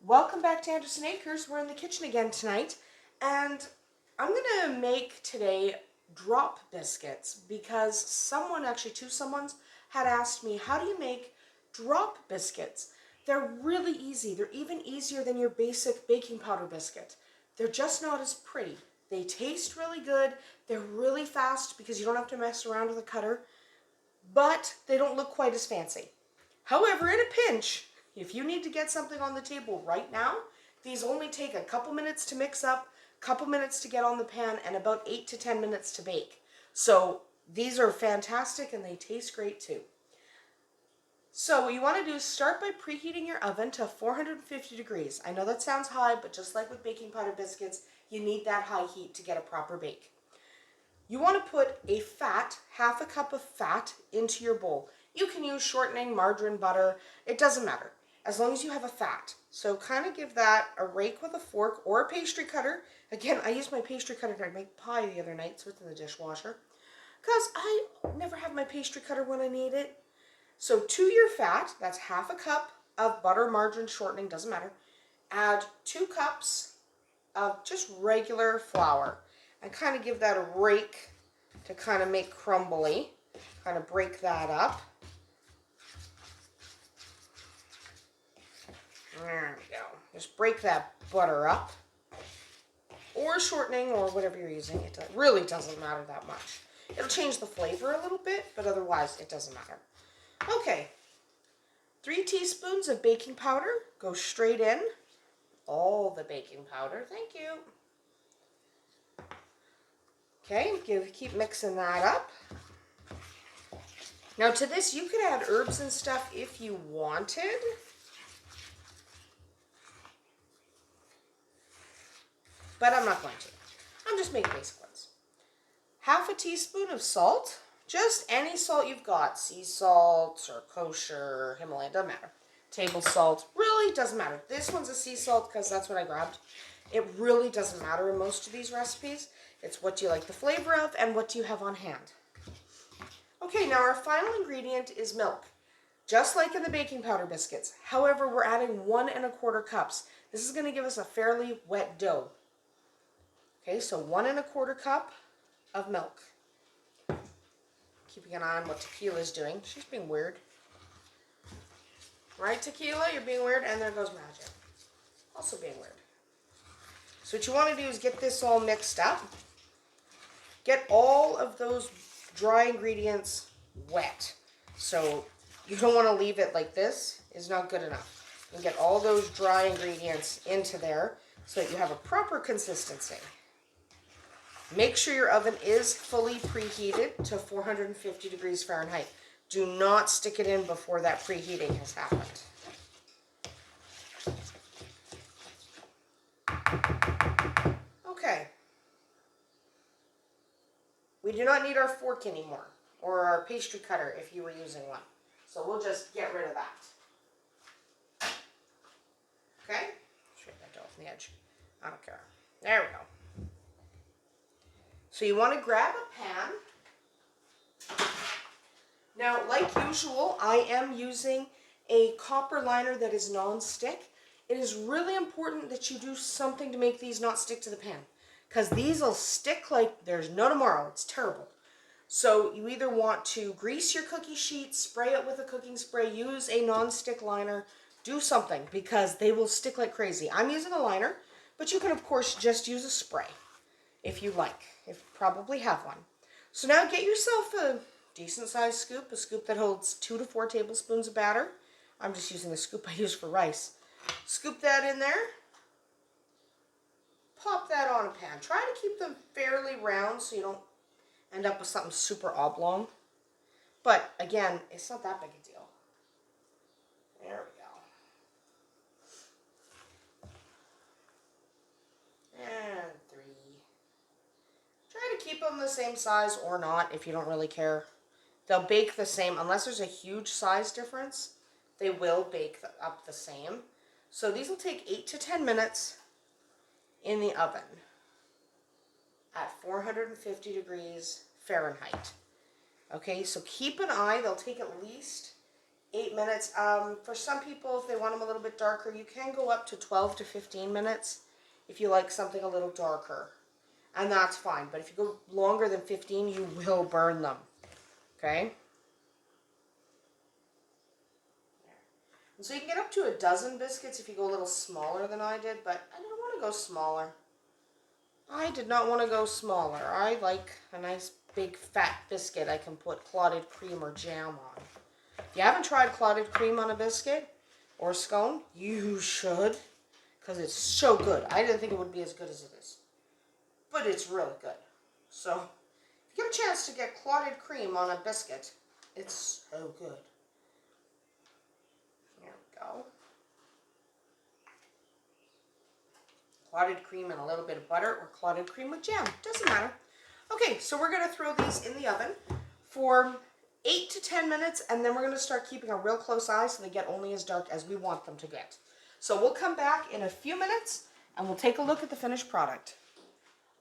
Welcome back to Andersen Acres. We're in the kitchen again tonight, and I'm going to make today drop biscuits because two someones had asked me, how do you make drop biscuits? They're really easy. They're even easier than your basic baking powder biscuit. They're just not as pretty. They taste really good. They're really fast because you don't have to mess around with a cutter, but they don't look quite as fancy. However, in a pinch, if you need to get something on the table right now, these only take a couple minutes to mix up, a couple minutes to get on the pan, and about 8 to 10 minutes to bake. So these are fantastic and they taste great too. So what you want to do is start by preheating your oven to 450 degrees. I know that sounds high, but just like with baking powder biscuits, you need that high heat to get a proper bake. You want to put half a cup of fat into your bowl. You can use shortening, margarine, butter, it doesn't matter, as long as you have a fat. So kind of give that a rake with a fork or a pastry cutter. Again, I used my pastry cutter to make pie the other night, so it's in the dishwasher, because I never have my pastry cutter when I need it. So to your fat, that's half a cup of butter, margarine, shortening, doesn't matter. Add 2 cups of just regular flour and kind of give that a rake to kind of make crumbly. Kind of break that up. There we go. Just break that butter up. Or shortening or whatever you're using. It really doesn't matter that much. It'll change the flavor a little bit, but otherwise it doesn't matter. Okay. 3 teaspoons of baking powder. Go straight in. All the baking powder. Thank you. Okay, keep mixing that up. Now to this, you could add herbs and stuff if you wanted. But I'm not going to. I'm just making basic ones. Half a teaspoon of salt. Just any salt you've got. Sea salt or kosher, Himalayan, doesn't matter. Table salt, really doesn't matter. This one's a sea salt because that's what I grabbed. It really doesn't matter in most of these recipes. It's what you like the flavor of and what do you have on hand. Okay, now our final ingredient is milk. Just like in the baking powder biscuits. However, we're adding 1 1/4 cups. This is going to give us a fairly wet dough. Okay, so 1 1/4 cup of milk. Keeping an eye on what Tequila's doing. She's being weird. Right, Tequila? You're being weird. And there goes Magic. Also being weird. So what you want to do is get this all mixed up. Get all of those dry ingredients wet. So you don't want to leave it like this. It's not good enough. You get all those dry ingredients into there so that you have a proper consistency. Make sure your oven is fully preheated to 450 degrees Fahrenheit. Do not stick it in before that preheating has happened. Okay. We do not need our fork anymore, or our pastry cutter if you were using one. So we'll just get rid of that. Okay? Straight that off the edge. I don't care. There we go. So you want to grab a pan. Now, like usual, I am using a copper liner that is non-stick. It is really important that you do something to make these not stick to the pan, because these will stick like there's no tomorrow. It's terrible. So you either want to grease your cookie sheet, spray it with a cooking spray, use a non-stick liner, do something, because they will stick like crazy. I'm using a liner, but you can, of course, just use a spray if you like. You probably have one. So now get yourself a decent-sized scoop, a scoop that holds 2 to 4 tablespoons of batter. I'm just using the scoop I use for rice. Scoop that in there. Pop that on a pan. Try to keep them fairly round so you don't end up with something super oblong. But again, it's not that big a deal. There we go. And 3. Try to keep them the same size or not if you don't really care. They'll bake the same. Unless there's a huge size difference, they will bake up the same. So these will take 8 to 10 minutes in the oven at 450 degrees Fahrenheit. Okay, so keep an eye. They'll take at least 8 minutes. For some people, if they want them a little bit darker, you can go up to 12 to 15 minutes if you like something a little darker. And that's fine. But if you go longer than 15, you will burn them. Okay? And so you can get up to a dozen biscuits if you go a little smaller than I did, but I didn't want to go smaller. I did not want to go smaller. I like a nice big fat biscuit I can put clotted cream or jam on. If you haven't tried clotted cream on a biscuit or scone, you should, because it's so good. I didn't think it would be as good as it is, but it's really good. So if you get a chance to get clotted cream on a biscuit, it's so good. There we go. Clotted cream and a little bit of butter, or clotted cream with jam. Doesn't matter. Okay, so we're going to throw these in the oven for 8 to 10 minutes, and then we're going to start keeping a real close eye so they get only as dark as we want them to get. So we'll come back in a few minutes, and we'll take a look at the finished product.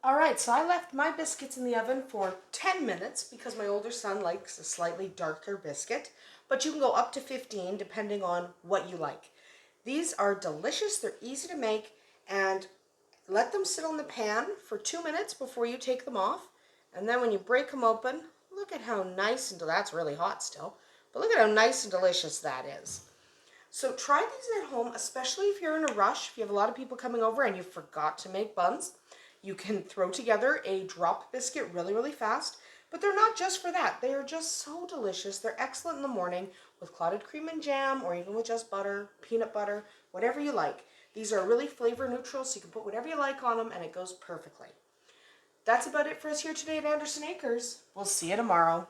Alright, so I left my biscuits in the oven for 10 minutes because my older son likes a slightly darker biscuit, but you can go up to 15 depending on what you like. These are delicious, they're easy to make, and let them sit on the pan for 2 minutes before you take them off. And then when you break them open, look at how nice, and that's really hot still, but look at how nice and delicious that is. So try these at home, especially if you're in a rush, if you have a lot of people coming over and you forgot to make buns. You can throw together a drop biscuit really, really fast, but they're not just for that. They are just so delicious. They're excellent in the morning with clotted cream and jam, or even with just butter, peanut butter, whatever you like. These are really flavor neutral, so you can put whatever you like on them, and it goes perfectly. That's about it for us here today at Andersen Acres. We'll see you tomorrow.